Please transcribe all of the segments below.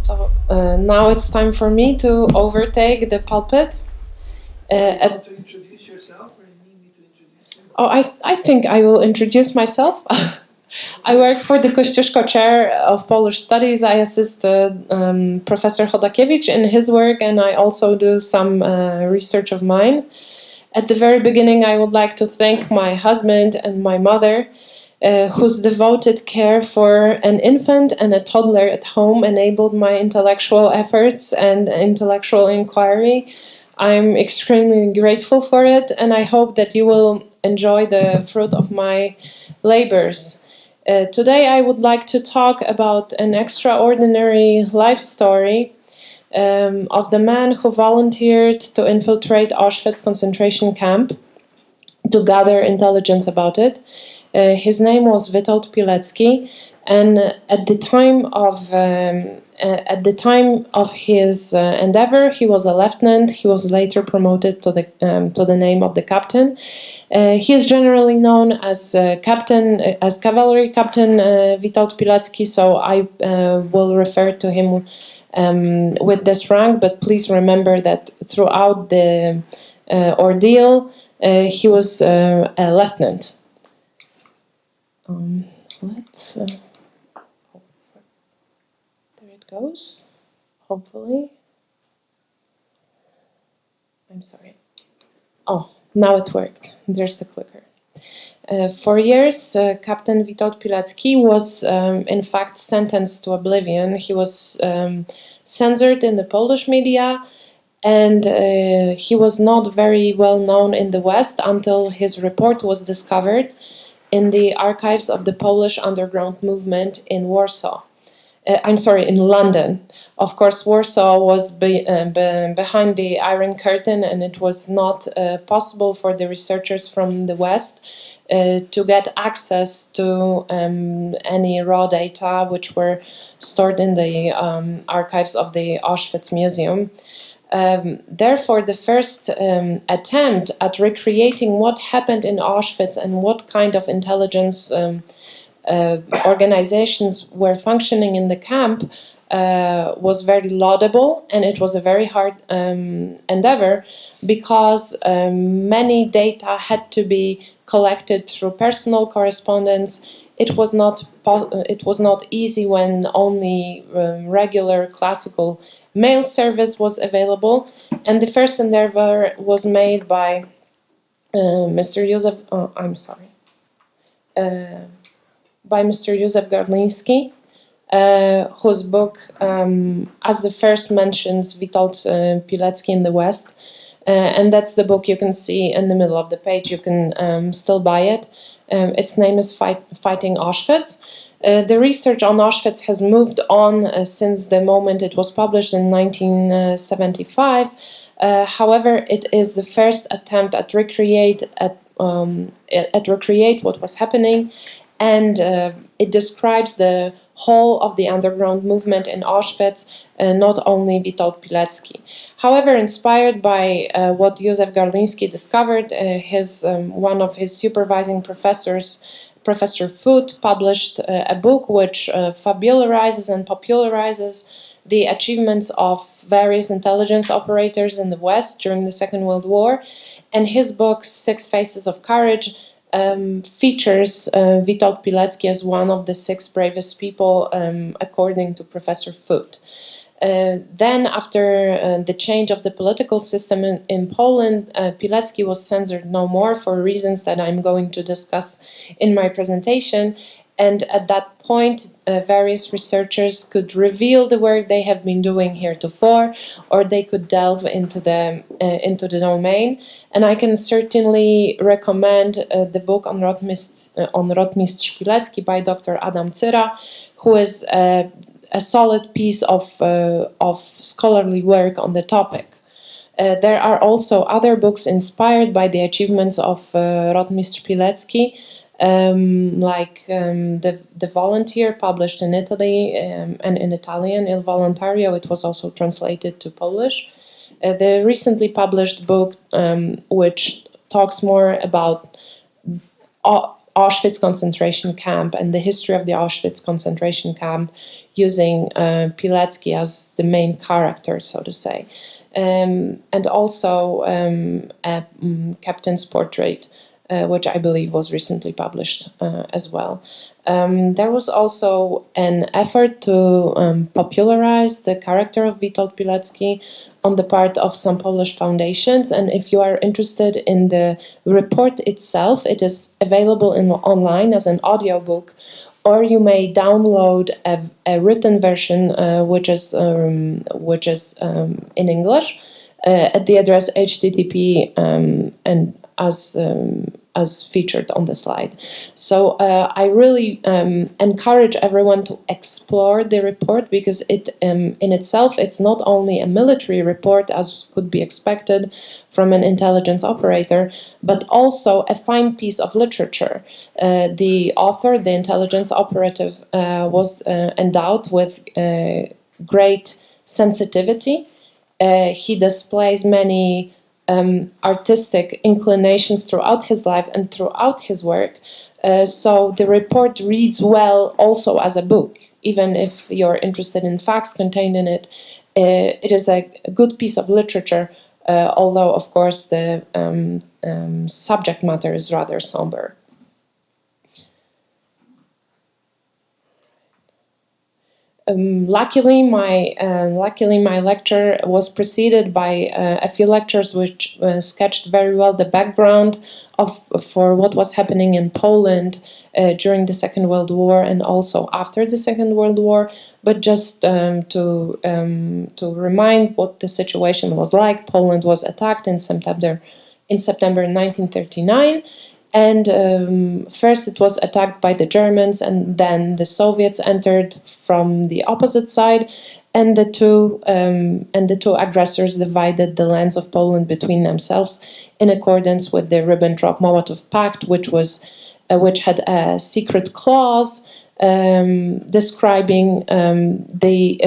So now it's time for me to overtake the pulpit. You want to introduce yourself, or you need me to introduce you? Oh, I think I will introduce myself. I work for the Kościuszko Chair of Polish Studies. I assist Professor Chodakiewicz in his work, and I also do some research of mine. At the very beginning, I would like to thank my husband and my mother, whose devoted care for an infant and a toddler at home enabled my intellectual efforts and intellectual inquiry. I'm extremely grateful for it, and I hope that you will enjoy the fruit of my labors. Today I would like to talk about an extraordinary life story of the man who volunteered to infiltrate Auschwitz concentration camp to gather intelligence about it. His name was Witold Pilecki, and at the time of his endeavor, he was a lieutenant. He was later promoted to the name of the captain. He is generally known as cavalry captain Witold Pilecki. So I will refer to him with this rank. But please remember that throughout the ordeal, he was a lieutenant. Let's. There it goes. Hopefully. I'm sorry. Oh, now it worked. There's the clicker. For years, Captain Witold Pilecki was, in fact, sentenced to oblivion. He was censored in the Polish media, and he was not very well known in the West until his report was discovered in the archives of the Polish underground movement in Warsaw. In London. Of course, Warsaw was behind the Iron Curtain, and it was not possible for the researchers from the West to get access to any raw data which were stored in the archives of the Auschwitz Museum. Therefore, the first attempt at recreating what happened in Auschwitz and what kind of intelligence organizations were functioning in the camp was very laudable, and it was a very hard endeavor because many data had to be collected through personal correspondence. It was not easy when only regular classical mail service was available, and the first endeavor was made by Mr. Józef Garliński, whose book, as the first mentions Witold Pilecki in the West, and that's the book you can see in the middle of the page. You can still buy it. Its name is Fighting Auschwitz. The research on Auschwitz has moved on since the moment it was published in 1975. However, it is the first attempt at recreate what was happening, and it describes the whole of the underground movement in Auschwitz, not only Witold Pilecki. However, inspired by what Józef Garliński discovered, one of his supervising professors, Professor Foot, published a book which fabularizes and popularizes the achievements of various intelligence operators in the West during the Second World War. And his book, Six Faces of Courage, features Witold Pilecki as one of the 6 bravest people, according to Professor Foot. Then, after the change of the political system in Poland, Pilecki was censored no more for reasons that I'm going to discuss in my presentation. And at that point, various researchers could reveal the work they have been doing heretofore, or they could delve into the domain. And I can certainly recommend the book on Rotmistrz Pilecki by Dr. Adam Cyra, who is a solid piece of scholarly work on the topic. There are also other books inspired by the achievements of Rotmistrz Pilecki, like the Volunteer, published in Italy and in Italian, Il Volontario. It was also translated to Polish. The recently published book, which talks more about Auschwitz concentration camp and the history of the Auschwitz concentration camp, using Pilecki as the main character, so to say, and also a captain's portrait, which I believe was recently published as well. There was also an effort to popularize the character of Witold Pilecki on the part of some Polish foundations, and if you are interested in the report itself, it is available online as an audiobook, or you may download a written version which is in English at the address http and as featured on the slide. So I really encourage everyone to explore the report, because it in itself, it's not only a military report as would be expected from an intelligence operator, but also a fine piece of literature. The author, the intelligence operative, was endowed with great sensitivity. He displays many artistic inclinations throughout his life and throughout his work. So the report reads well also as a book, even if you're interested in facts contained in it. It is a good piece of literature, although, of course, the subject matter is rather somber. Luckily, my lecture was preceded by a few lectures which sketched very well the background for what was happening in Poland during the Second World War and also after the Second World War. But just to remind what the situation was like, Poland was attacked in September 1939. And first it was attacked by the Germans, and then the Soviets entered from the opposite side, and the two aggressors divided the lands of Poland between themselves in accordance with the Ribbentrop-Molotov Pact, which had a secret clause describing the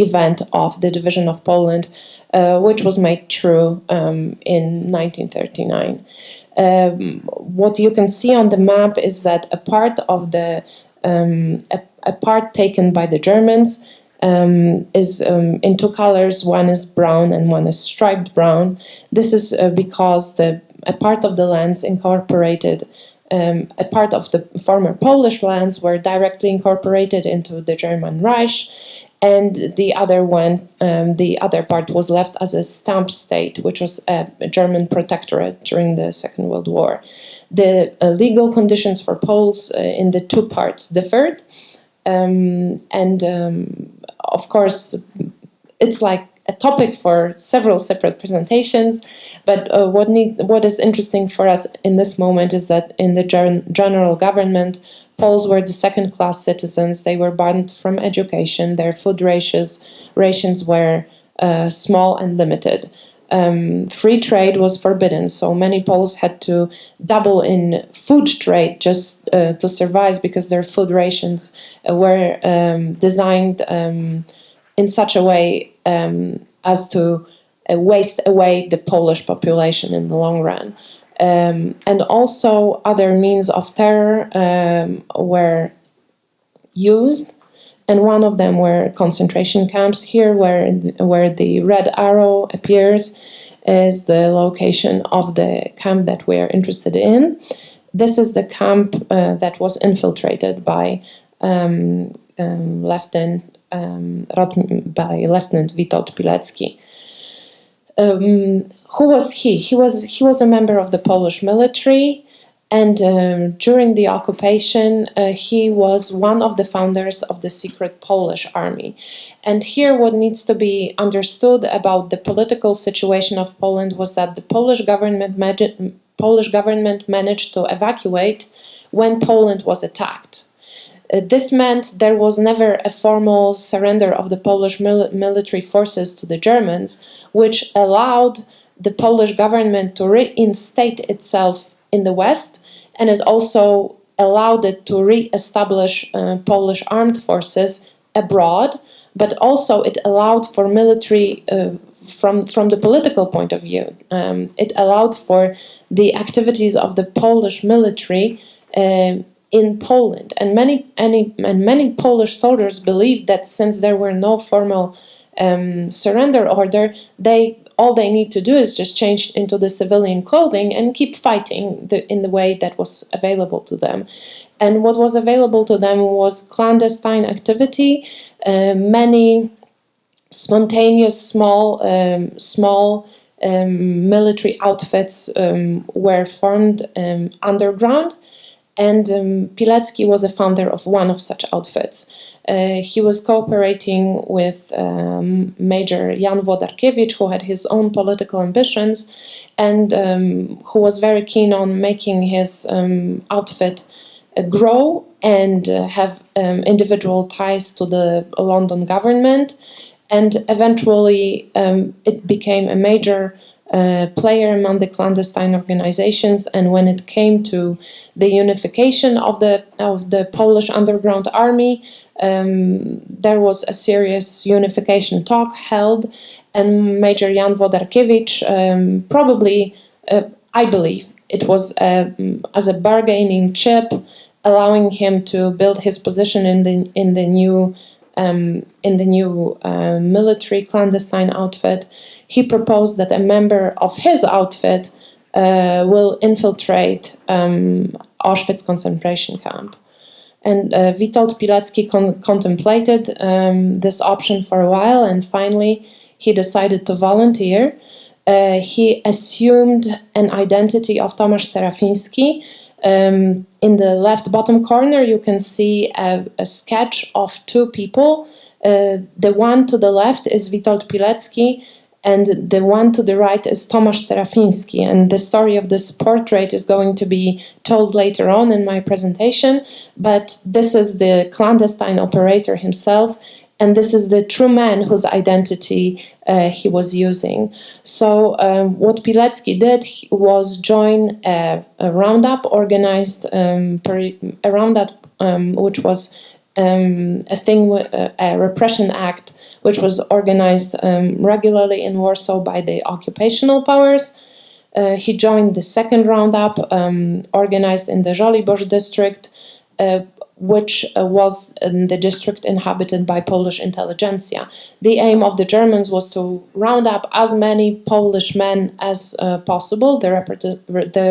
event of the division of Poland, which was made true in 1939. What you can see on the map is that a part of the a part taken by the Germans is in two colors. One is brown and one is striped brown. This is because a part of the lands incorporated, a part of the former Polish lands were directly incorporated into the German Reich, and the other one, the other part was left as a stamp state, which was a German protectorate during the Second World War. The legal conditions for Poles in the two parts differed, of course, it's like a topic for several separate presentations. But what is interesting for us in this moment is that in the general government, Poles were the second-class citizens. They were banned from education. Their food rations were small and limited. Free trade was forbidden, so many Poles had to double in food trade just to survive, because their food rations were designed in such a way as to waste away the Polish population in the long run. And also other means of terror were used, and one of them were concentration camps. Here, where the red arrow appears, is the location of the camp that we are interested in. This is the camp that was infiltrated by Lieutenant Witold Pilecki. Who was he? He was a member of the Polish military, and during the occupation, he was one of the founders of the secret Polish army. And here, what needs to be understood about the political situation of Poland was that the Polish government managed to evacuate when Poland was attacked. This meant there was never a formal surrender of the Polish military forces to the Germans, which allowed the Polish government to reinstate itself in the West, and it also allowed it to re-establish Polish armed forces abroad, but also it allowed for military, from the political point of view, it allowed for the activities of the Polish military in Poland, and many Polish soldiers believed that since there were no formal surrender order, all they need to do is just change into the civilian clothing and keep fighting in the way that was available to them. And what was available to them was clandestine activity, many spontaneous small military outfits were formed underground, and Pilecki was a founder of one of such outfits. He was cooperating with Major Jan Włodarkiewicz, who had his own political ambitions, and who was very keen on making his outfit grow and have individual ties to the London government. And eventually it became a major player among the clandestine organizations. And when it came to the unification of the Polish underground army, there was a serious unification talk held, and Major Jan Włodarkiewicz probably, I believe, it was as a bargaining chip, allowing him to build his position in the new military clandestine outfit. He proposed that a member of his outfit will infiltrate Auschwitz concentration camp. And Witold Pilecki contemplated this option for a while, and finally he decided to volunteer. He assumed an identity of Tomasz Serafiński. In the left bottom corner, you can see a sketch of two people. The one to the left is Witold Pilecki, and the one to the right is Tomasz Serafiński. And the story of this portrait is going to be told later on in my presentation, but this is the clandestine operator himself, and this is the true man whose identity he was using. So what Pilecki did was join a roundup organized, a roundup which was a repression act which was organized regularly in Warsaw by the occupational powers. He joined the second roundup, organized in the Żoliborz district, which was the district inhabited by Polish intelligentsia. The aim of the Germans was to round up as many Polish men as possible, the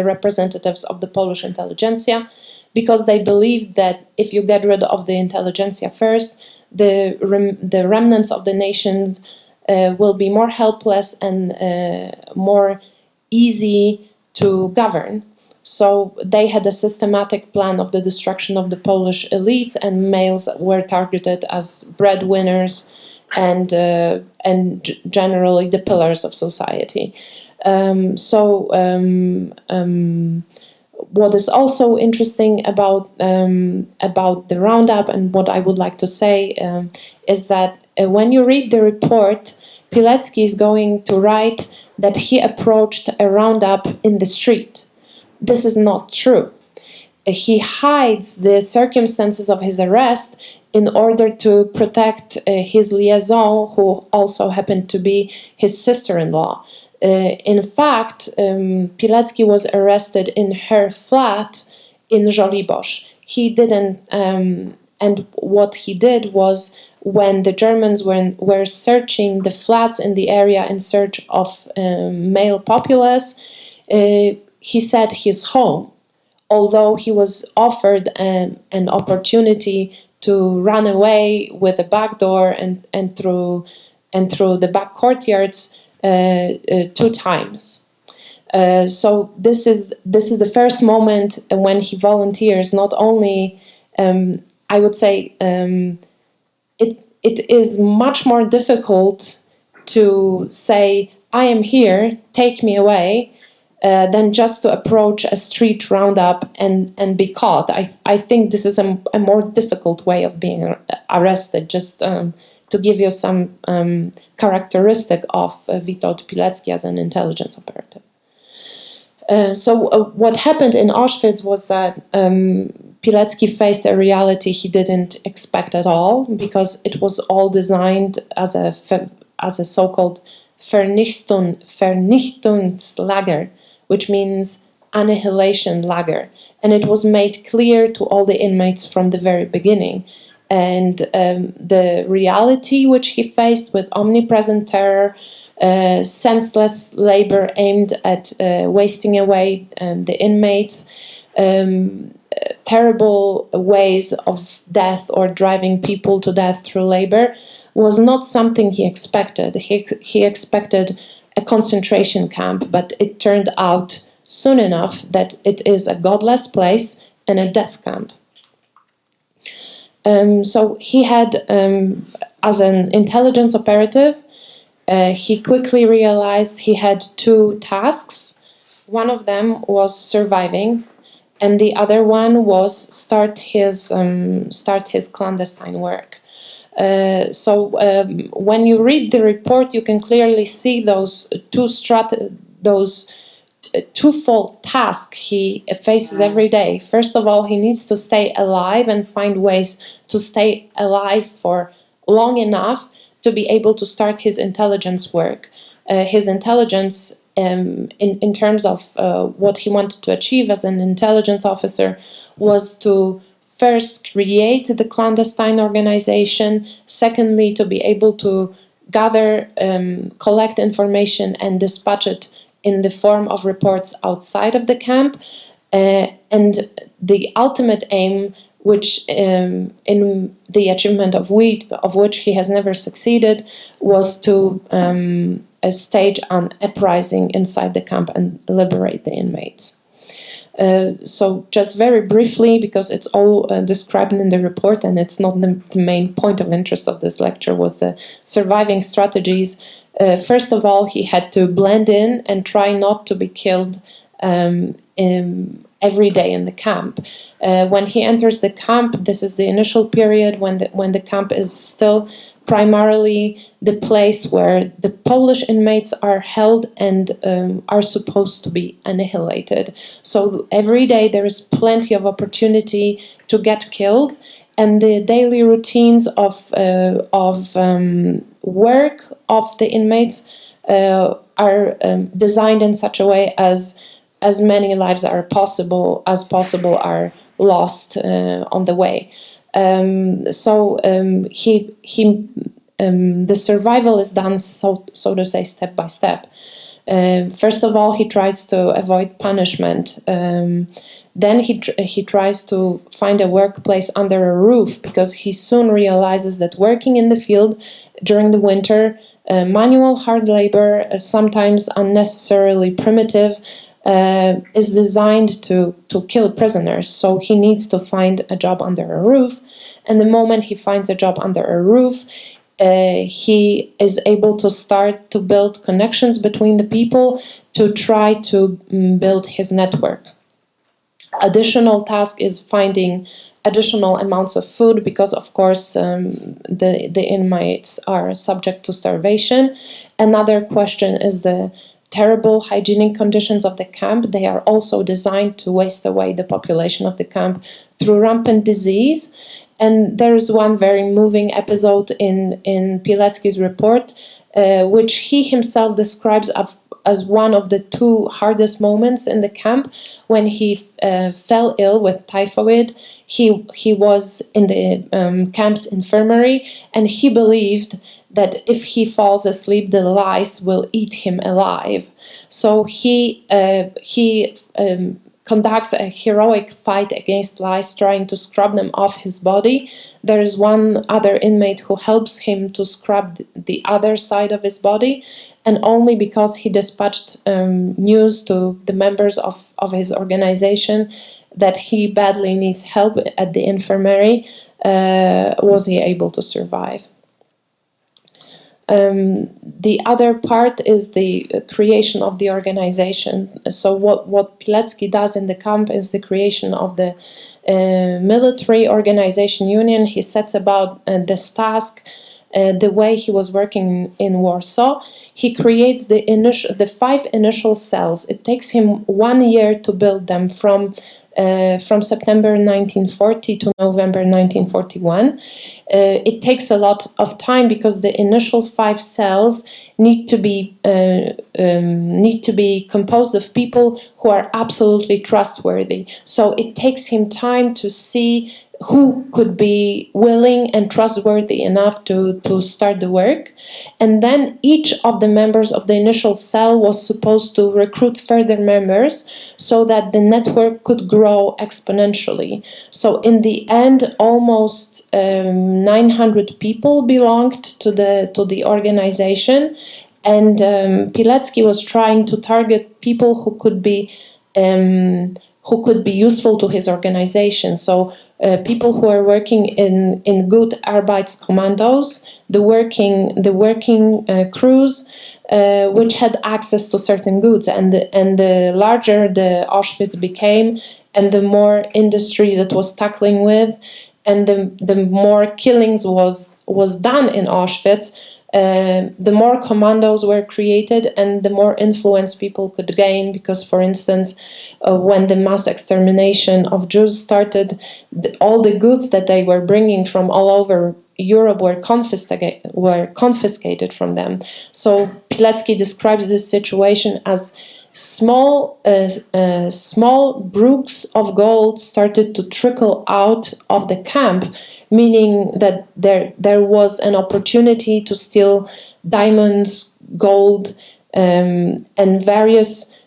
representatives of the Polish intelligentsia, because they believed that if you get rid of the intelligentsia first, the remnants of the nations will be more helpless and more easy to govern. So they had a systematic plan of the destruction of the Polish elites, and males were targeted as breadwinners and generally the pillars of society. What is also interesting about the roundup, and what I would like to say, is that when you read the report, Pilecki is going to write that he approached a roundup in the street. This is not true. He hides the circumstances of his arrest in order to protect his liaison, who also happened to be his sister-in-law. In fact, Pilecki was arrested in her flat in Żoliborz. He didn't, and what he did was, when the Germans were searching the flats in the area in search of male populace, he said he's home, although he was offered an opportunity to run away with a back door and through the back courtyards 2 times. So this is the first moment when he volunteers. Not only, I would say, it is much more difficult to say, I am here, take me away, than just to approach a street roundup and be caught. I think this is a more difficult way of being arrested, just to give you some characteristic of Witold Pilecki as an intelligence operative. So what happened in Auschwitz was that Pilecki faced a reality he didn't expect at all, because it was all designed as a so-called Vernichtungslager, which means annihilation lager. And it was made clear to all the inmates from the very beginning. And the reality which he faced with omnipresent terror, senseless labor aimed at wasting away the inmates, terrible ways of death or driving people to death through labor, was not something he expected. He expected a concentration camp, but it turned out soon enough that it is a godless place and a death camp. So he had, as an intelligence operative, he quickly realized he had two tasks. One of them was surviving, and the other one was start his clandestine work. So when you read the report, you can clearly see those twofold task he faces every day. First of all, he needs to stay alive and find ways to stay alive for long enough to be able to start his intelligence work. His intelligence, in terms of what he wanted to achieve as an intelligence officer, was to first create the clandestine organization, secondly to be able to gather, collect information and dispatch it in the form of reports outside of the camp, and the ultimate aim, which in the achievement of which he has never succeeded, was to stage an uprising inside the camp and liberate the inmates. So just very briefly, because it's all described in the report and it's not the main point of interest of this lecture, was the surviving strategies. First of all, he had to blend in and try not to be killed every day in the camp. When he enters the camp, this is the initial period when the camp is still primarily the place where the Polish inmates are held and are supposed to be annihilated. So every day there is plenty of opportunity to get killed, and the daily routines of work of the inmates are designed in such a way as many lives as possible are lost on the way. The survival is done so to say step by step. First of all, he tries to avoid punishment. Then he tries to find a workplace under a roof, because he soon realizes that working in the field during the winter, manual hard labor, sometimes unnecessarily primitive, is designed to kill prisoners. So he needs to find a job under a roof, and the moment he finds a job under a roof, he is able to start to build connections between the people to try to build his network. Additional task is finding additional amounts of food, because of course the inmates are subject to starvation. Another question is the terrible hygienic conditions of the camp. They are also designed to waste away the population of the camp through rampant disease. And there is one very moving episode in Pilecki's report, which he himself describes as one of the two hardest moments in the camp, when he fell ill with typhoid. He was in the camp's infirmary, and he believed that if he falls asleep, the lice will eat him alive. So he conducts a heroic fight against lice, trying to scrub them off his body. There is one other inmate who helps him to scrub the other side of his body, and only because he dispatched news to the members of his organization that he badly needs help at the infirmary, was he able to survive. The other part is the creation of the organization. So what Pilecki does in the camp is the creation of the military organization union. He sets about this task the way he was working in Warsaw. He creates the 5 initial cells. It takes him 1 year to build them from September 1940 to November 1941. It takes a lot of time, because the initial 5 cells need to be composed of people who are absolutely trustworthy. So it takes him time to see who could be willing and trustworthy enough to start the work. And then each of the members of the initial cell was supposed to recruit further members so that the network could grow exponentially. So in the end, almost 900 people belonged to the organization. And Pilecki was trying to target people who could be useful to his organization. So people who are working in good Arbeitskommandos, the working crews, which had access to certain goods, and the larger the Auschwitz became, and the more industries it was tackling with, and the more killings was done in Auschwitz, the more commandos were created and the more influence people could gain. Because, for instance, when the mass extermination of Jews started, all the goods that they were bringing from all over Europe were confiscated from them. So Pilecki describes this situation as small brooks of gold started to trickle out of the camp, meaning that there was an opportunity to steal diamonds, gold, and various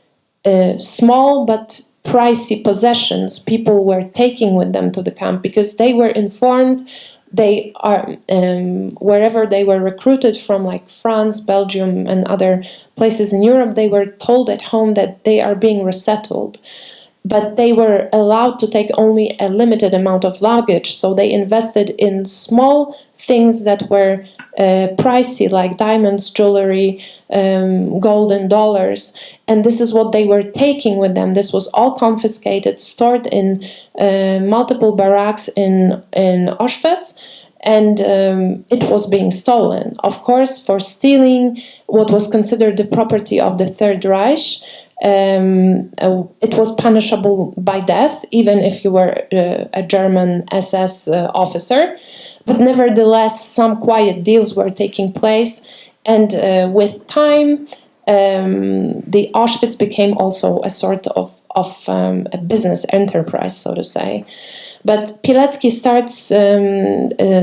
small but pricey possessions people were taking with them to the camp, because they were informed. They are wherever they were recruited from, like France, Belgium, and other places in Europe, they were told at home that they are being resettled. But they were allowed to take only a limited amount of luggage, so they invested in small things that were pricey, like diamonds, jewelry, gold, and dollars. And this is what they were taking with them. This was all confiscated, stored in multiple barracks in Auschwitz, and it was being stolen. Of course, for stealing what was considered the property of the Third Reich, it was punishable by death, even if you were a German SS officer. But nevertheless, some quiet deals were taking place, and with time, the Auschwitz became also a sort of a business enterprise, so to say. But Pilecki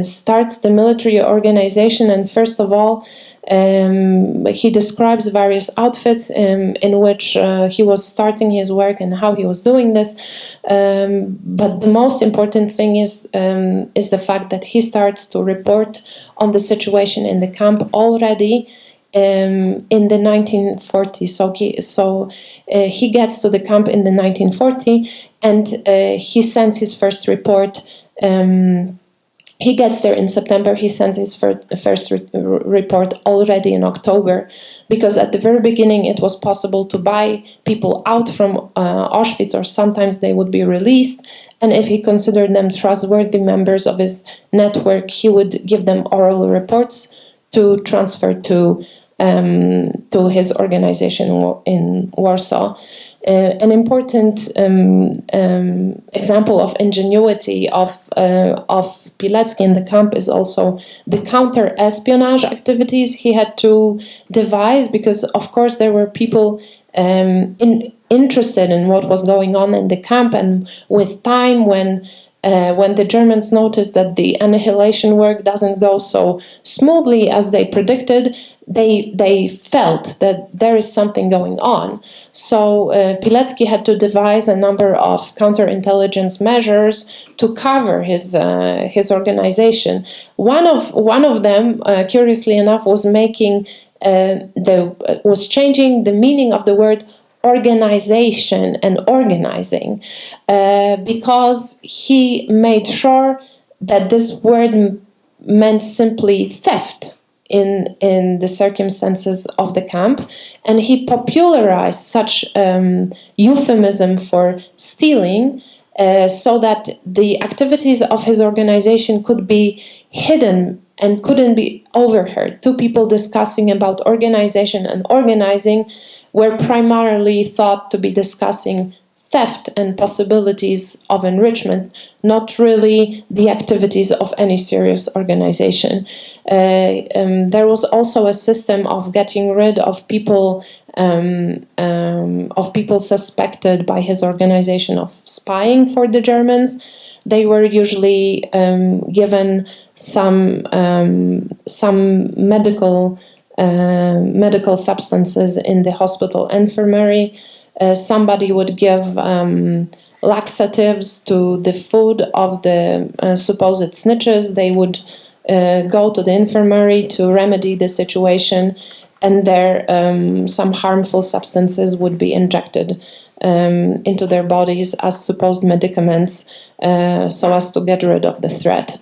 starts the military organization, and first of all, he describes various outfits in which he was starting his work and how he was doing this. But the most important thing is the fact that he starts to report on the situation in the camp already in the 1940s. So he gets to the camp in the 1940, and he sends his first report. He gets there in September. He sends his first report already in October, because at the very beginning it was possible to buy people out from Auschwitz, or sometimes they would be released. And if he considered them trustworthy members of his network, he would give them oral reports to transfer to his organization in Warsaw. An important example of ingenuity of Pilecki in the camp is also the counter-espionage activities he had to devise, because of course there were people interested in what was going on in the camp, and with time, when the Germans noticed that the annihilation work doesn't go so smoothly as they predicted, they felt that there is something going on. So Pilecki had to devise a number of counterintelligence measures to cover his organization. One of them, curiously enough, was changing the meaning of the word organization and organizing, because he made sure that this word meant simply theft in the circumstances of the camp, and he popularized such euphemism for stealing, so that the activities of his organization could be hidden and couldn't be overheard. Two people discussing about organization and organizing were primarily thought to be discussing theft and possibilities of enrichment, not really the activities of any serious organization. There was also a system of getting rid of people suspected by his organization of spying for the Germans. They were usually given some medical substances in the hospital infirmary. Somebody would give laxatives to the food of the supposed snitches. They would go to the infirmary to remedy the situation, and there some harmful substances would be injected into their bodies as supposed medicaments, so as to get rid of the threat.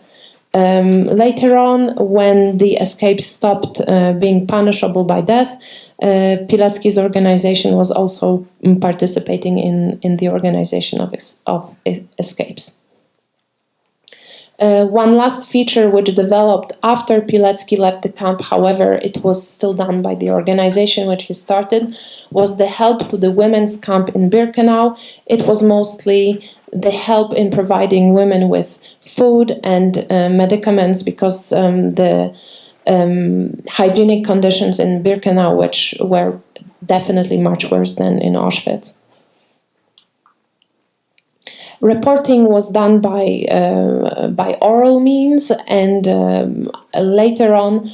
Later on, when the escapes stopped being punishable by death, Pilecki's organization was also participating in the organization of escapes. One last feature which developed after Pilecki left the camp, however, it was still done by the organization which he started, was the help to the women's camp in Birkenau. It was mostly the help in providing women with food and medicaments, because the hygienic conditions in Birkenau, which were definitely much worse than in Auschwitz. Reporting was done by oral means, and later on,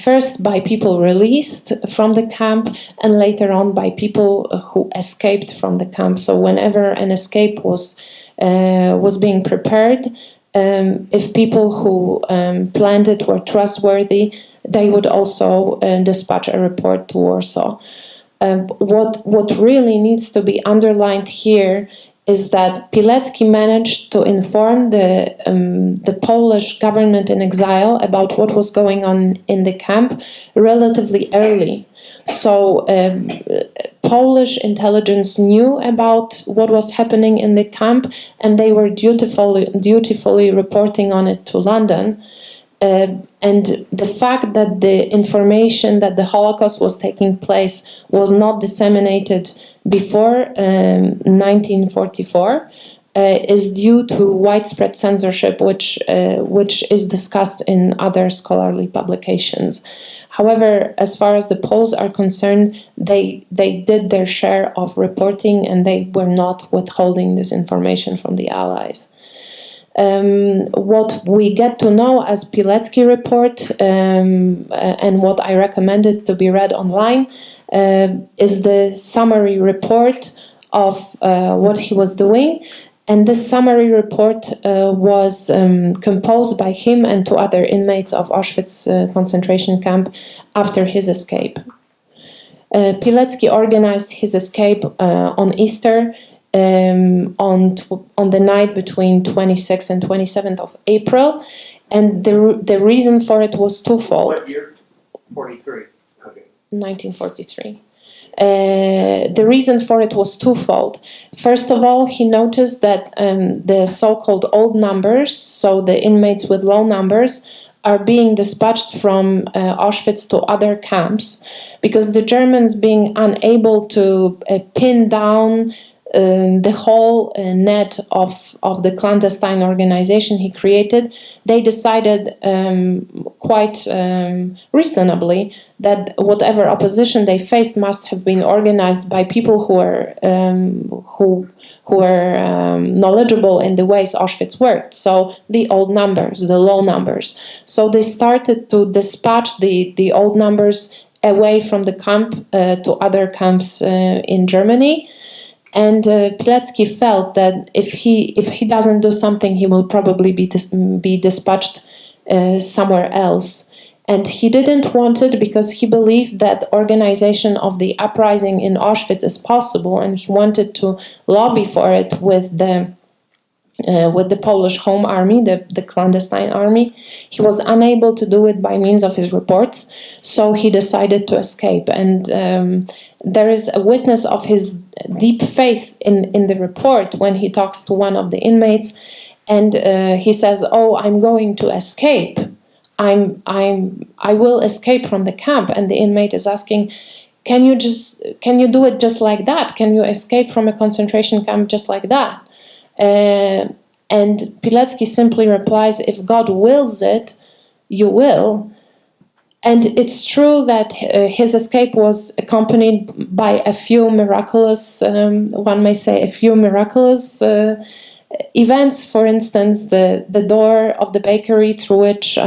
first by people released from the camp, and later on by people who escaped from the camp. So whenever an escape was being prepared, if people who planned it were trustworthy, they would also dispatch a report to Warsaw. What really needs to be underlined here is that Pilecki managed to inform the Polish government in exile about what was going on in the camp relatively early. So Polish intelligence knew about what was happening in the camp, and they were dutifully reporting on it to London. And the fact that the information that the Holocaust was taking place was not disseminated before 1944 is due to widespread censorship, which is discussed in other scholarly publications. However, as far as the Poles are concerned, they did their share of reporting, and they were not withholding this information from the Allies. What we get to know as Pilecki report, and what I recommended to be read online, is the summary report of what he was doing. And this summary report was composed by him and two other inmates of Auschwitz concentration camp after his escape. Pilecki organized his escape on Easter, on the night between 26th and 27th of April, and the reason for it was twofold. What year? 43. Okay. 1943. The reason for it was twofold. First of all, he noticed that the so-called old numbers, so the inmates with low numbers, are being dispatched from Auschwitz to other camps, because the Germans, being unable to pin down the whole net of the clandestine organization he created, they decided quite reasonably that whatever opposition they faced must have been organized by people who were knowledgeable in the ways Auschwitz worked. So the old numbers, the low numbers. So they started to dispatch the old numbers away from the camp to other camps in Germany. And Pilecki felt that if he doesn't do something, he will probably be dispatched somewhere else. And he didn't want it because he believed that organization of the uprising in Auschwitz is possible, and he wanted to lobby for it with the Polish Home Army, the clandestine army. He was unable to do it by means of his reports, so he decided to escape. And there is a witness of his deep faith in the report when he talks to one of the inmates, and he says, "Oh, I'm going to escape. I will escape from the camp." And the inmate is asking, can you do it just like that? Can you escape from a concentration camp just like that? And Pilecki simply replies, if God wills it, you will. And it's true that his escape was accompanied by a few miraculous, one may say, a few miraculous events. For instance, the door of the bakery through which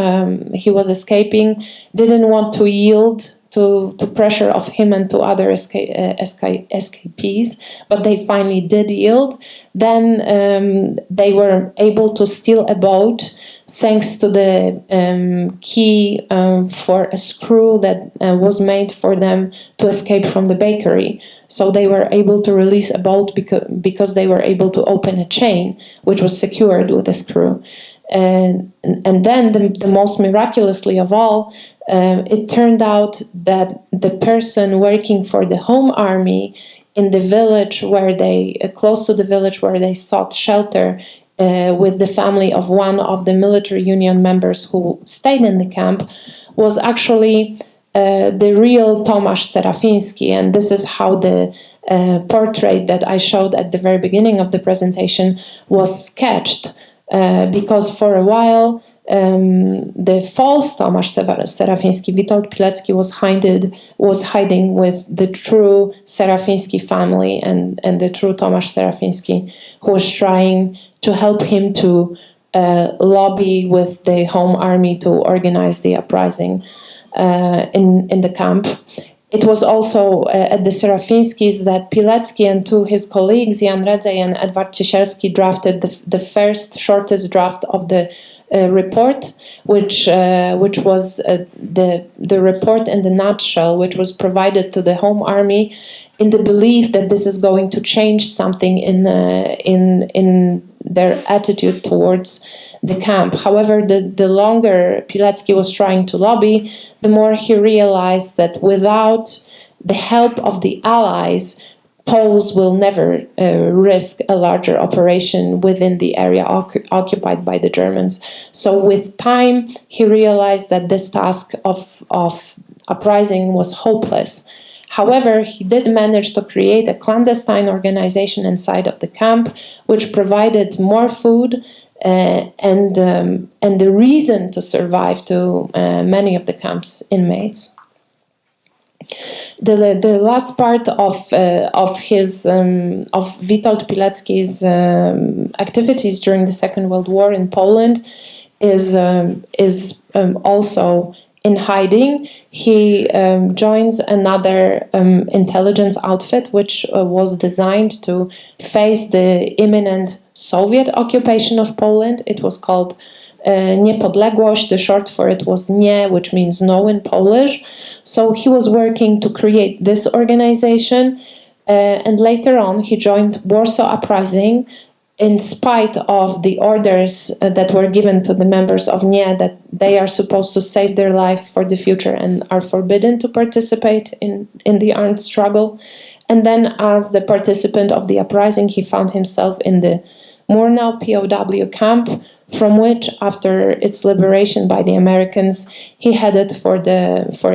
he was escaping didn't want to yield to pressure of him and to other escapees, but they finally did yield. Then they were able to steal a boat thanks to the key for a screw that was made for them to escape from the bakery. So they were able to release a boat because they were able to open a chain, which was secured with a screw. And then the most miraculously of all, it turned out that the person working for the Home Army in the village where close to the village where they sought shelter with the family of one of the military union members who stayed in the camp, was actually the real Tomasz Serafiński. And this is how the portrait that I showed at the very beginning of the presentation was sketched. Because for a while, the false Tomasz Serafiński, Witold Pilecki, was hiding with the true Serafiński family and the true Tomasz Serafiński, who was trying to help him to lobby with the Home Army to organize the uprising in the camp. It was also at the Serafińskis that Pilecki and two his colleagues, Jan Redzej and Edward Ciesielski, drafted the first shortest draft of the report, which was the report in the nutshell, which was provided to the Home Army in the belief that this is going to change something in their attitude towards the camp. However, the longer Pilecki was trying to lobby, the more he realized that without the help of the Allies, Poles will never risk a larger operation within the area occupied by the Germans. So with time, he realized that this task of uprising was hopeless. However, he did manage to create a clandestine organization inside of the camp, which provided more food and the reason to survive to many of the camp's inmates. The last part of Witold Pilecki's activities during the Second World War in Poland is also in hiding. He joins another intelligence outfit which was designed to face the imminent Soviet occupation of Poland. It was called Niepodległość. The short for it was Nie, which means no in Polish. So he was working to create this organization, and later on he joined Warsaw Uprising in spite of the orders that were given to the members of Nie that they are supposed to save their life for the future and are forbidden to participate in the armed struggle. And then as the participant of the uprising, he found himself in the Murnau POW camp, from which, after its liberation by the Americans, he headed for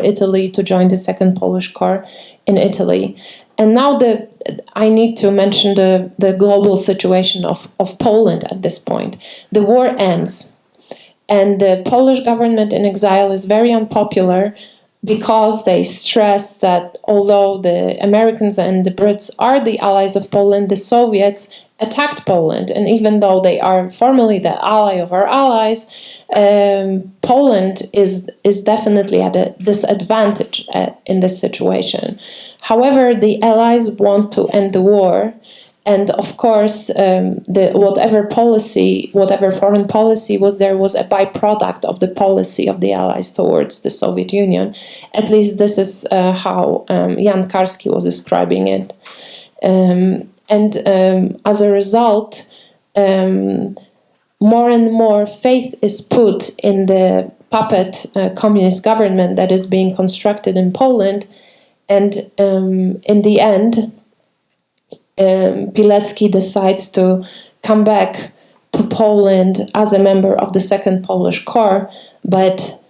Italy to join the Second Polish Corps in Italy. And now I need to mention the global situation of Poland at this point. The war ends, and the Polish government in exile is very unpopular because they stress that although the Americans and the Brits are the allies of Poland, the Soviets attacked Poland, and even though they are formally the ally of our allies, Poland is definitely at a disadvantage in this situation. However, the allies want to end the war, and of course, whatever foreign policy was there was a byproduct of the policy of the allies towards the Soviet Union. At least this is how Jan Karski was describing it. And as a result, more and more faith is put in the puppet communist government that is being constructed in Poland. And in the end, Pilecki decides to come back to Poland as a member of the Second Polish Corps, but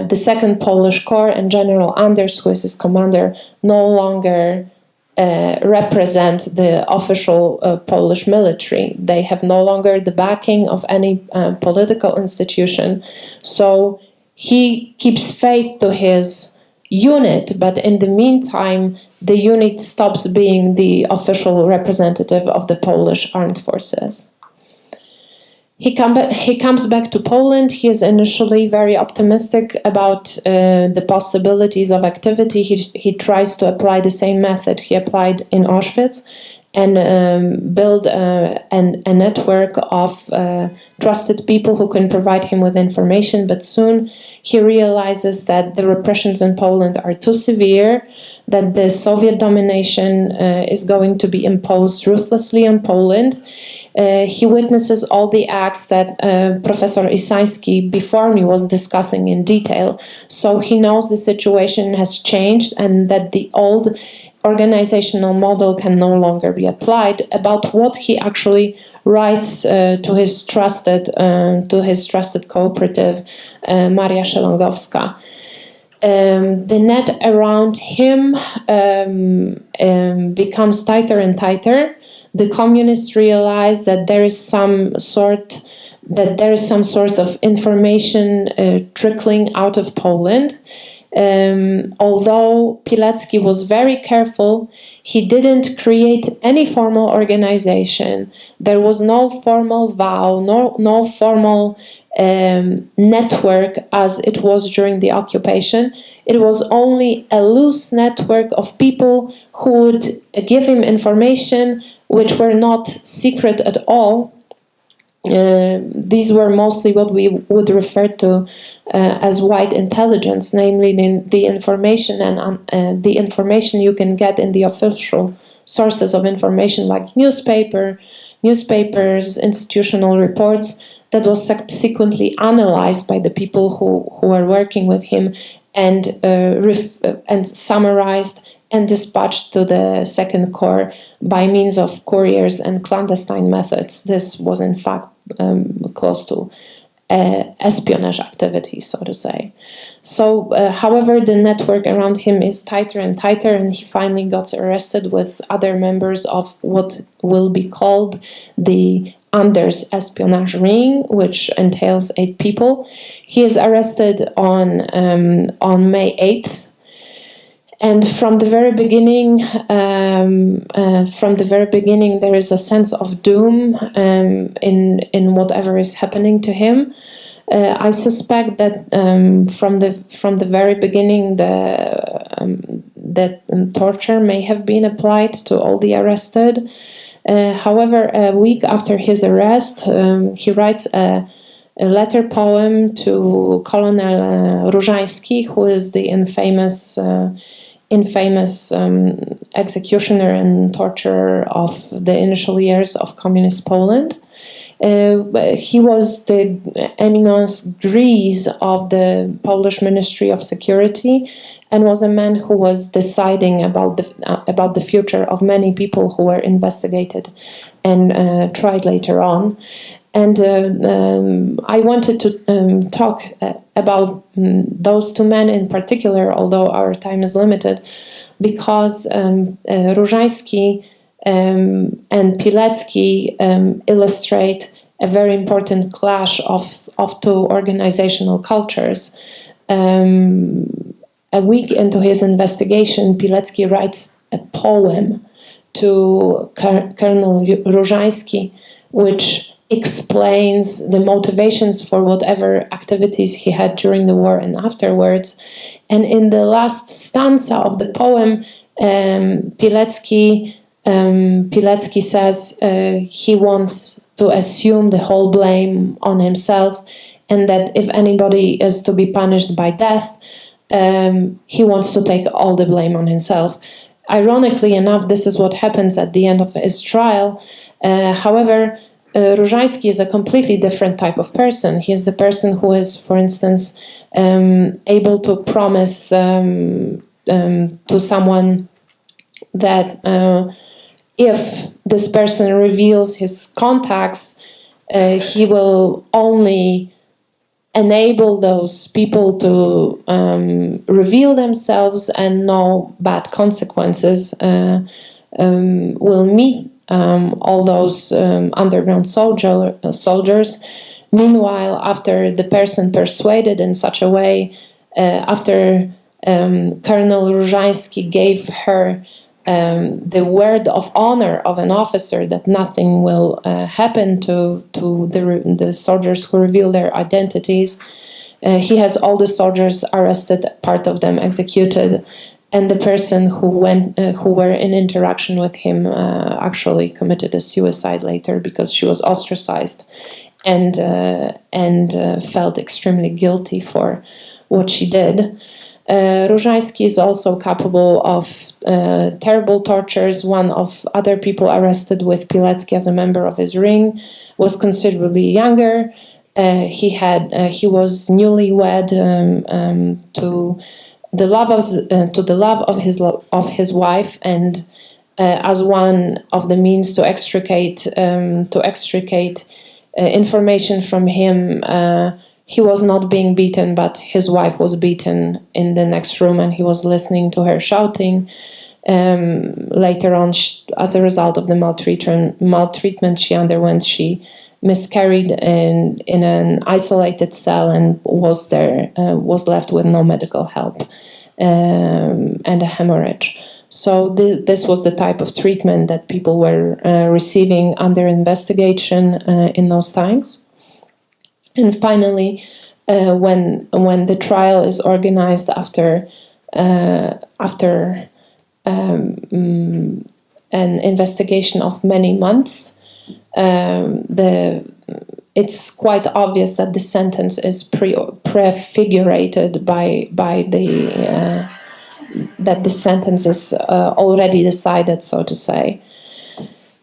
the Second Polish Corps and General Anders, who is his commander, no longer represent the official Polish military. They have no longer the backing of any political institution. So he keeps faith to his unit, but in the meantime, the unit stops being the official representative of the Polish armed forces. He comes back to Poland. He is initially very optimistic about the possibilities of activity. He tries to apply the same method he applied in Auschwitz and build a network of trusted people who can provide him with information. But soon he realizes that the repressions in Poland are too severe, that the Soviet domination is going to be imposed ruthlessly on Poland. He witnesses all the acts that Professor Isański before me was discussing in detail. So he knows the situation has changed and that the old organizational model can no longer be applied. About what he actually writes to his trusted cooperative, Maria Szelongowska. The net around him becomes tighter and tighter. The communists realize that there is some sort of information trickling out of Poland. Although Pilecki was very careful, he didn't create any formal organization. There was no formal vow, no formal network as it was during the occupation. It was only a loose network of people who would give him information which were not secret at all. These were mostly what we would refer to as white intelligence, namely the information and the information you can get in the official sources of information like newspapers, institutional reports, that was subsequently analyzed by the people who were working with him and summarized and dispatched to the Second Corps by means of couriers and clandestine methods. This was in fact close to espionage activity, so to say. So, however, the network around him is tighter and tighter, and he finally got arrested with other members of what will be called the Anders espionage ring, which entails 8 people. He is arrested on May 8th. And from the very beginning, there is a sense of doom in whatever is happening to him. I suspect that from the very beginning, that torture may have been applied to all the arrested. However, a week after his arrest, he writes a letter poem to Colonel Różański, who is the infamous executioner and torturer of the initial years of communist Poland. He was the eminence grise of the Polish Ministry of Security and was a man who was deciding about the future of many people who were investigated and tried later on. And I wanted to talk about those 2 men in particular, although our time is limited, because Różański and Pilecki illustrate a very important clash of 2 organizational cultures. A week into his investigation, Pilecki writes a poem to Colonel Różański, which explains the motivations for whatever activities he had during the war and afterwards. And in the last stanza of the poem, Pilecki says he wants to assume the whole blame on himself, and that if anybody is to be punished by death, he wants to take all the blame on himself. Ironically enough, this is what happens at the end of his trial. However, Różański is a completely different type of person. He is the person who is, for instance, able to promise to someone that if this person reveals his contacts, he will only enable those people to reveal themselves and no bad consequences will meet all those underground soldiers. Meanwhile, after the person persuaded in such a way, after Colonel Różański gave her the word of honor of an officer that nothing will happen to the soldiers who reveal their identities, he has all the soldiers arrested, part of them executed, and the person who were in interaction with him actually committed a suicide later because she was ostracized and felt extremely guilty for what she did. Różański is also capable of terrible tortures. One of other people arrested with Pilecki as a member of his ring was considerably younger. He was newlywed to the love of his wife, and as one of the means to extricate information from him. He was not being beaten, but his wife was beaten in the next room, and he was listening to her shouting. Later on, as a result of the maltreatment she underwent, she miscarried in an isolated cell and was left with no medical help and a hemorrhage. So this was the type of treatment that people were receiving under investigation in those times. And finally, when the trial is organized after an investigation of many months, it's quite obvious that the sentence is prefigurated by that the sentence is already decided, so to say.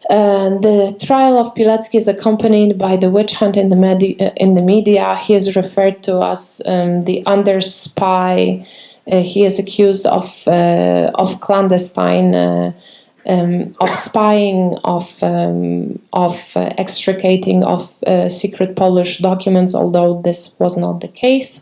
The trial of Pilecki is accompanied by the witch hunt in the media. He is referred to as the under spy. He is accused of clandestine, of spying, of extricating of secret Polish documents, although this was not the case.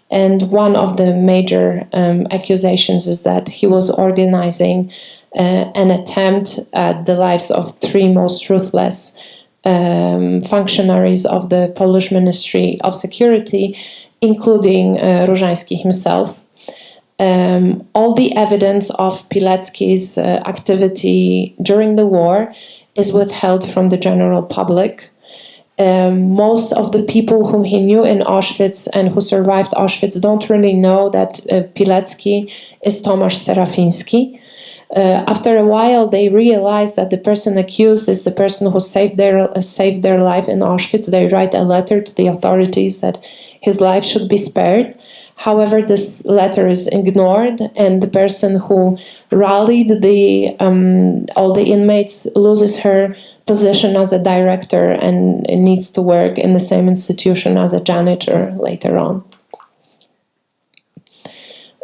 And one of the major accusations is that he was organizing an attempt at the lives of 3 most ruthless functionaries of the Polish Ministry of Security, including Różański himself. All the evidence of Pilecki's activity during the war is withheld from the general public. Most of the people whom he knew in Auschwitz and who survived Auschwitz don't really know that Pilecki is Tomasz Serafiński. After a while, they realize that the person accused is the person who saved their life in Auschwitz. They write a letter to the authorities that his life should be spared. However, this letter is ignored, and the person who rallied all the inmates loses her position as a director and needs to work in the same institution as a janitor later on.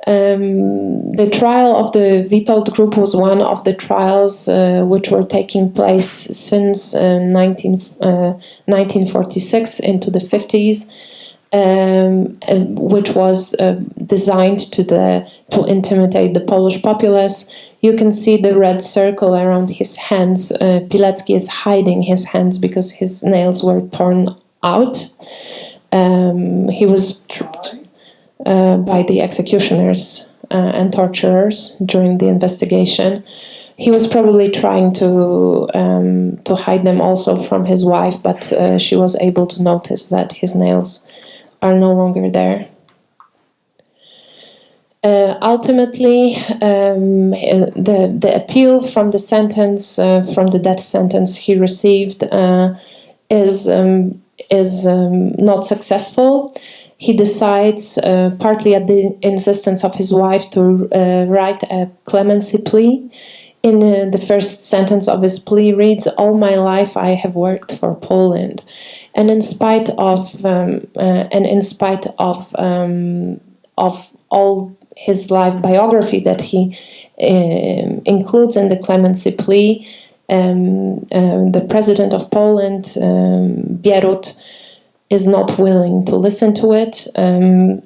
The trial of the Witold group was one of the trials which were taking place since 1946 into the 50s, which was designed to intimidate the Polish populace. You can see the red circle around his hands. Pilecki is hiding his hands because his nails were torn out. He was by the executioners and torturers during the investigation. He was probably trying to hide them also from his wife, but she was able to notice that his nails are no longer there. Ultimately, the appeal from the sentence, from the death sentence he received, is not successful. He decides, partly at the insistence of his wife, to write a clemency plea. In the first sentence of his plea reads, "All my life I have worked for Poland," and in spite of all his life biography that he includes in the clemency plea, the president of Poland, Bierut, is not willing to listen to it,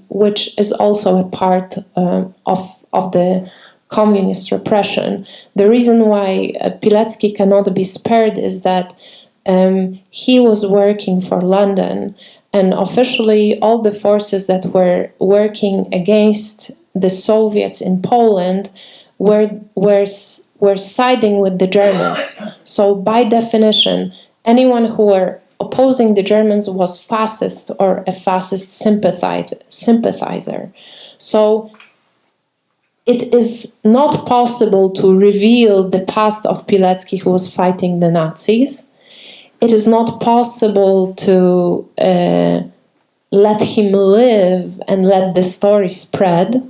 which is also a part of the communist repression. The reason why Pilecki cannot be spared is that he was working for London, and officially all the forces that were working against the Soviets in Poland were siding with the Germans. So by definition, anyone who were opposing the Germans was fascist or a fascist sympathizer. So it is not possible to reveal the past of Pilecki, who was fighting the Nazis. It is not possible to let him live and let the story spread.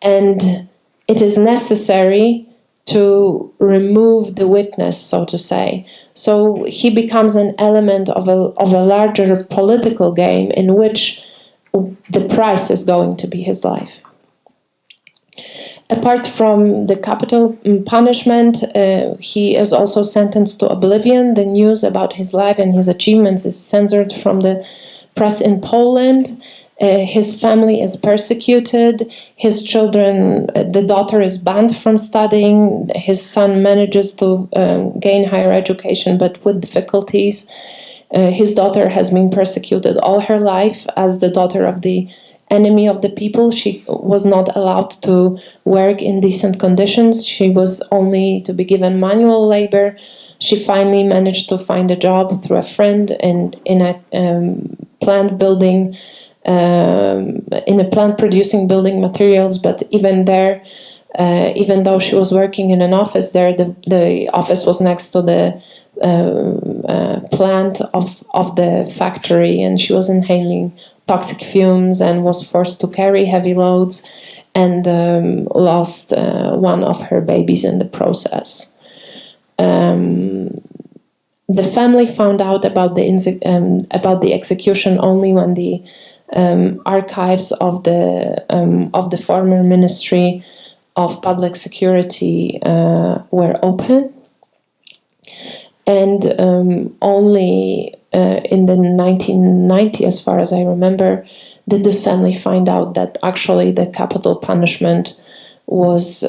And it is necessary to remove the witness, so to say. So he becomes an element of a larger political game in which the price is going to be his life. Apart from the capital punishment, he is also sentenced to oblivion. The news about his life and his achievements is censored from the press in Poland. His family is persecuted. His children, the daughter is banned from studying. His son manages to gain higher education, but with difficulties. His daughter has been persecuted all her life as the daughter of the enemy of the people. She was not allowed to work in decent conditions. She was only to be given manual labor. She finally managed to find a job through a friend in a plant building, in a plant producing building materials. But even there, even though she was working in an office there, the office was next to the plant of the factory, and she was inhaling toxic fumes and was forced to carry heavy loads, and lost one of her babies in the process. The family found out about the execution only when the archives of the former Ministry of Public Security were open, and only in the 1990s, as far as I remember, did the family find out that actually the capital punishment was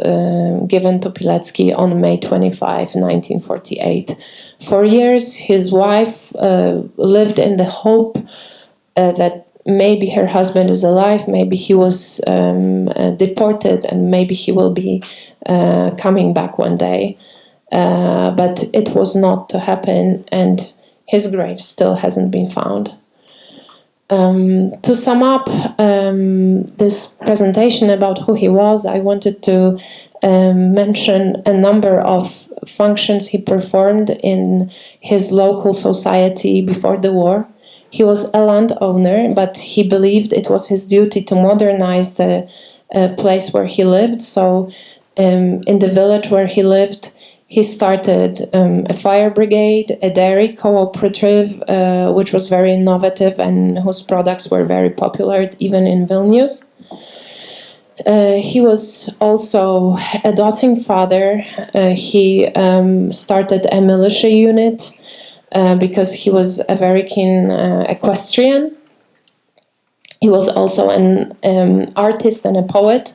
given to Pilecki on May 25, 1948. For years, his wife lived in the hope that maybe her husband is alive, maybe he was deported, and maybe he will be coming back one day. But it was not to happen, and his grave still hasn't been found. To sum up this presentation about who he was, I wanted to mention a number of functions he performed in his local society before the war. He was a landowner, but he believed it was his duty to modernize the place where he lived. So in the village where he lived, he started a fire brigade, a dairy cooperative, which was very innovative and whose products were very popular even in Vilnius. He was also a doting father. He started a militia unit because he was a very keen equestrian. He was also an artist and a poet.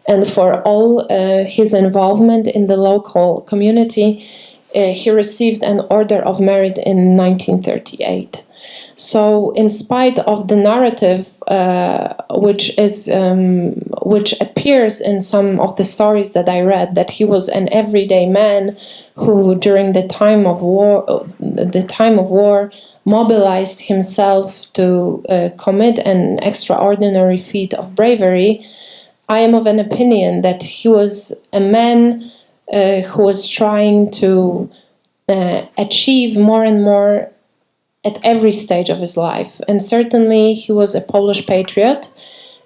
And for all his involvement in the local community, he received an Order of Merit in 1938. So, in spite of the narrative, which appears in some of the stories that I read, that he was an everyday man who, during the time of war, mobilized himself to commit an extraordinary feat of bravery, I am of an opinion that he was a man who was trying to achieve more and more at every stage of his life. And certainly he was a Polish patriot.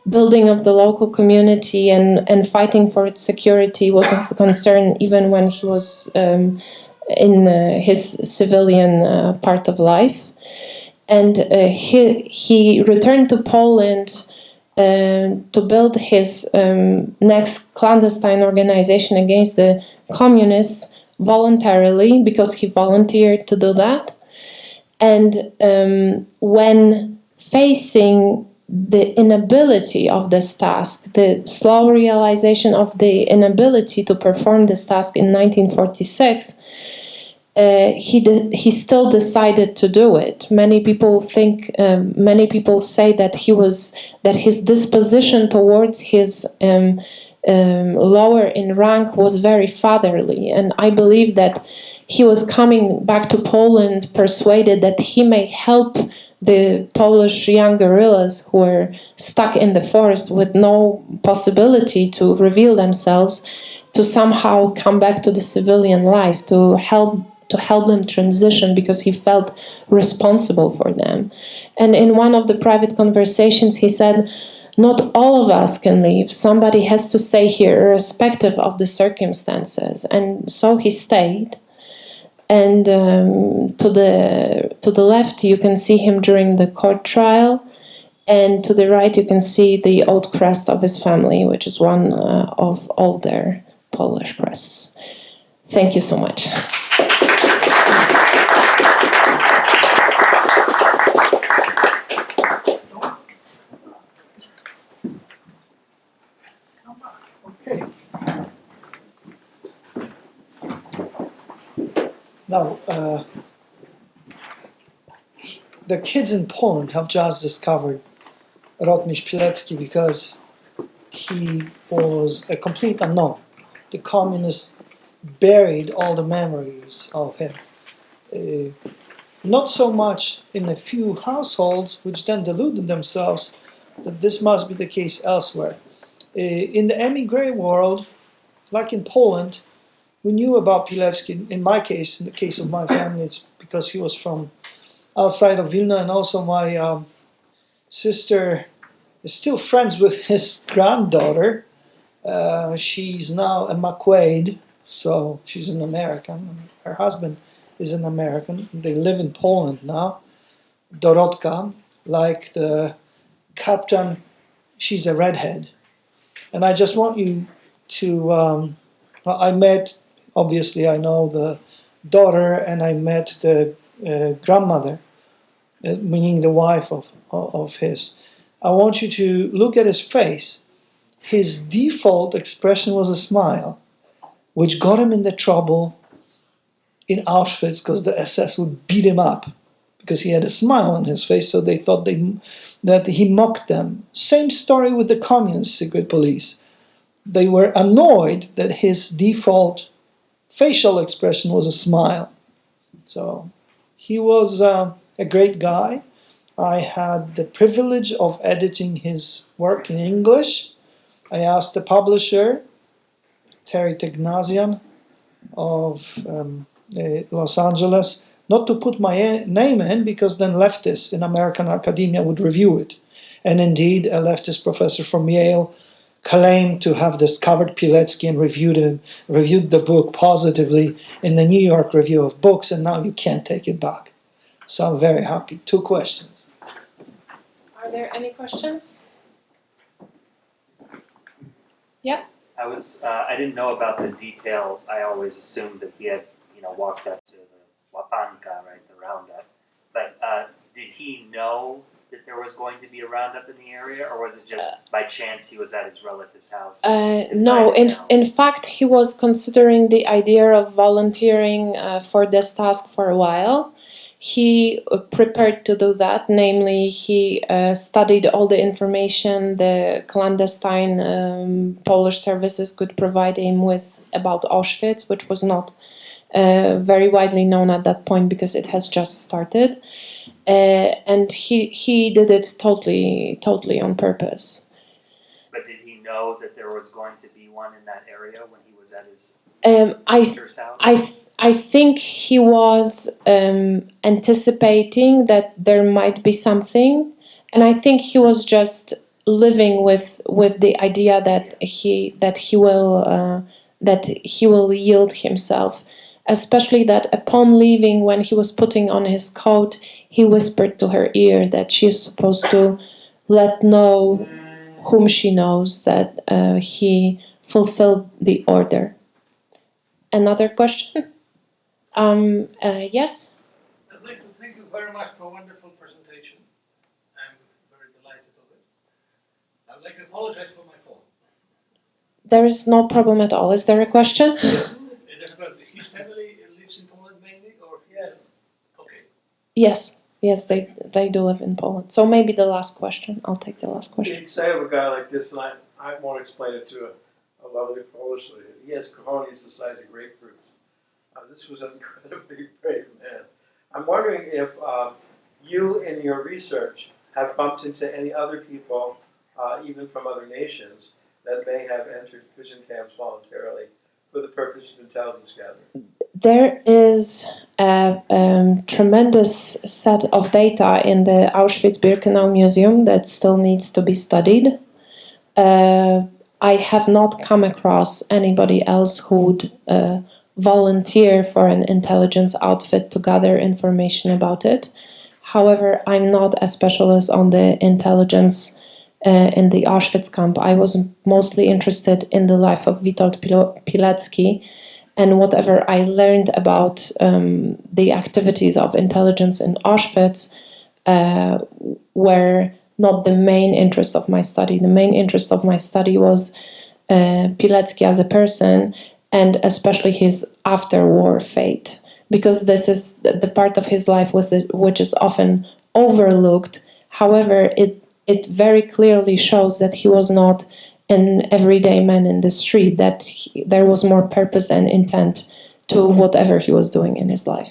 Building of the local community and fighting for its security was his concern even when he was in his civilian part of life. And he returned to Poland to build his next clandestine organization against the communists voluntarily, because he volunteered to do that. And when facing the inability of this task, the slow realization of the inability to perform this task in 1946, he still decided to do it. Many people say that his disposition towards his lower in rank was very fatherly, and I believe that he was coming back to Poland persuaded that he may help the Polish young guerrillas who were stuck in the forest with no possibility to reveal themselves, to somehow come back to the civilian life, to help them transition, because he felt responsible for them. And in one of the private conversations, he said, "Not all of us can leave. Somebody has to stay here, irrespective of the circumstances." And so he stayed. And to the left, you can see him during the court trial. And to the right, you can see the old crest of his family, which is one of all their Polish crests. Thank you so much. Okay. Now, the kids in Poland have just discovered Rotamister Pilecki because he was a complete unknown. The communists buried all the memories of him. Not so much in a few households, which then deluded themselves that this must be the case elsewhere. In the emigre world, like in Poland, we knew about Pilecki. In my case, in the case of my family, it's because he was from outside of Vilna, and also my sister is still friends with his granddaughter. She's now a McQuaid, so she's an American. Her husband is an American. They live in Poland now. Dorotka, like the captain, she's a redhead. And I just want you to, I met, obviously I know the daughter, and I met the grandmother, meaning the wife of his. I want you to look at his face. His default expression was a smile, which got him into trouble in Auschwitz because the SS would beat him up because he had a smile on his face, so they thought that he mocked them. Same story with the communist secret police. They were annoyed that his default facial expression was a smile. So he was a great guy. I had the privilege of editing his work in English. I asked the publisher, Terry Tegnazian of Los Angeles, not to put my name in, because then leftists in American academia would review it. And indeed, a leftist professor from Yale claimed to have discovered Pilecki and reviewed the book positively in the New York Review of Books, and now you can't take it back. So I'm very happy. 2 questions. Are there any questions? Yeah. I didn't know about the detail. I always assumed that he had, walked up to the Łapanka, right, the roundup. But did he know that there was going to be a roundup in the area, or was it just by chance he was at his relative's house? No, in fact, he was considering the idea of volunteering for this task for a while. He prepared to do that, namely he studied all the information the clandestine Polish services could provide him with about Auschwitz, which was not very widely known at that point because it has just started. And he did it totally on purpose. But did he know that there was going to be one in that area when he was at his sister's house? I think he was anticipating that there might be something, and I think he was just living with the idea that he will yield himself. Especially that upon leaving, when he was putting on his coat, he whispered to her ear that she is supposed to let know whom she knows that he fulfilled the order. Another question? Yes? I'd like to thank you very much for a wonderful presentation. I'm very delighted of it. I would like to apologize for my phone. There is no problem at all. Is there a question? Yes, his family lives in Poland mainly, or Yes. Okay. Yes, they do live in Poland. So maybe the last question. I'll take the last question. You'd say of a guy like this, and I won't explain it to a lovely Polish lady. He has cojones the size of grapefruits. This was an incredibly brave man. I'm wondering if you, in your research, have bumped into any other people, even from other nations, that may have entered prison camps voluntarily for the purpose of intelligence gathering. There is a tremendous set of data in the Auschwitz-Birkenau Museum that still needs to be studied. I have not come across anybody else who would volunteer for an intelligence outfit to gather information about it. However, I'm not a specialist on the intelligence in the Auschwitz camp. I was mostly interested in the life of Witold Pilecki, and whatever I learned about the activities of intelligence in Auschwitz were not the main interest of my study. The main interest of my study was Pilecki as a person, and especially his after-war fate, because this is the part of his life which is often overlooked. However, it very clearly shows that he was not an everyday man in the street, that there was more purpose and intent to whatever he was doing in his life.